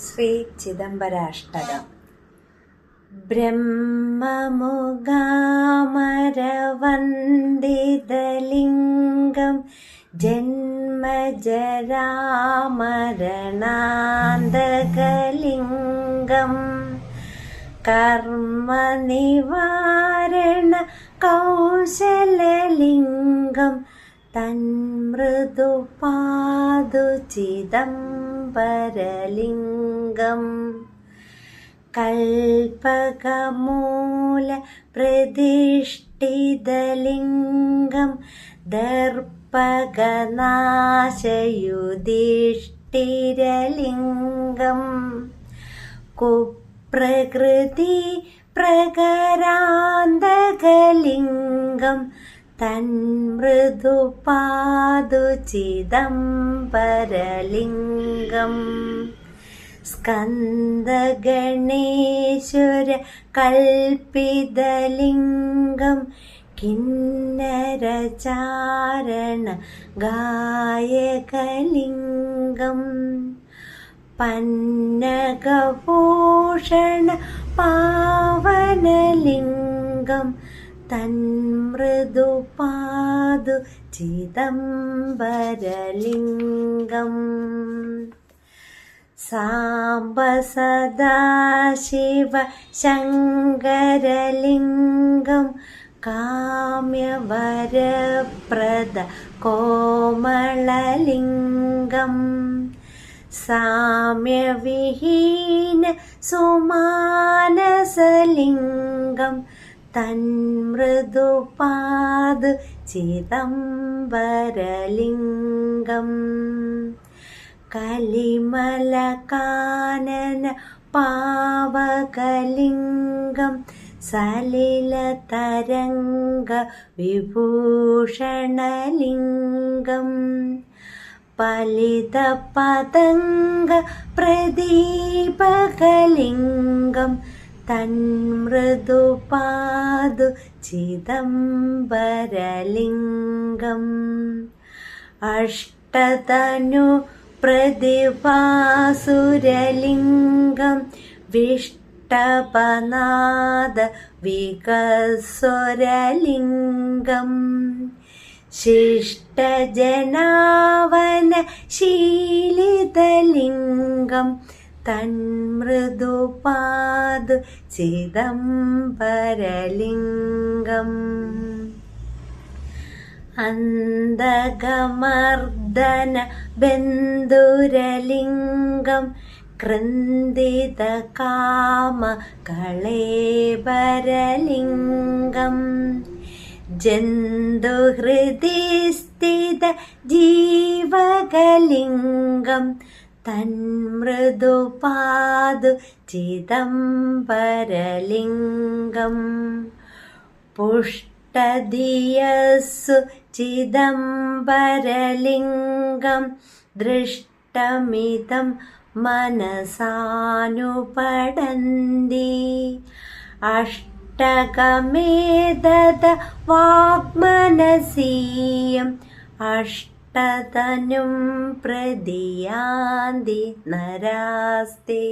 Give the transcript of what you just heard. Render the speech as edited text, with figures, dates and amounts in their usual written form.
Shri ചിദംബരാഷ്ടകം. ബ്രഹ്മമുഖാമരവന്ദിതലിംഗം ജന്മജരാമരണാന്തകലിംഗം കർമ്മനിവാരണ കൗശലലിംഗം തന്മൃദുപാദു ചിദംബരലിംഗം കൽപകമൂല പ്രതിഷ്ഠിതലിംഗം ദർപ്പകനാശയുധിഷ്ഠിരലിംഗം കുപ്രകൃതി പ്രകരാന്തകലിംഗം തന്മൃദുപാദു ചിദംബരലിംഗം സ്കന്ദഗണേശ്വര കൽപ്പിതലിംഗം കിന്നരചാരണ ഗായകലിംഗം പന്നഗഭൂഷണ പാവനലിംഗം തന്മൃദുപാദു ചിദംബരലിംഗം Samba Sadashiva Sankaralingam കാമ്യവരപ്രദ കോമളലിംഗം സാമ്യവിഹീന സുമാനസലിംഗം തന്മൃദുപാദു ചിദംബരലിംഗം കലിമലകാനന പാവകലിംഗം സലിലതരംഗ വിഭൂഷണലിംഗം പലിതപതംഗ പ്രദീപകലിംഗം തന്മൃദുപാദു ചിദംബരലിംഗം അഷ്ടതനു പ്രതിഭാസുരലിംഗം വിഷ്ടപനാദ വികസ്വരലിംഗം ശിഷ്ടജനാവന ശീലിതലിംഗം തന്മൃദുപാദു ചിദംബരലിംഗം അന്തകമർദ്ദന ബന്ധുരലിംഗം ക്രന്ദിതകാമ കളേബരലിംഗം ജന്തുഹൃദി സ്ഥിത ജീവകലിംഗം തന്മൃദുപാദു ചിദംബരലിംഗം പുഷ്ടധിയസ്സു ചിദംബരലിംഗം ദൃഷ്ടമിതം മനസാനുപടന്തി അഷ്ടകമേതദ വാഗ്മനസീയം അഷ്ടതനും പ്രതിയാന്തി നരാസ്തേ.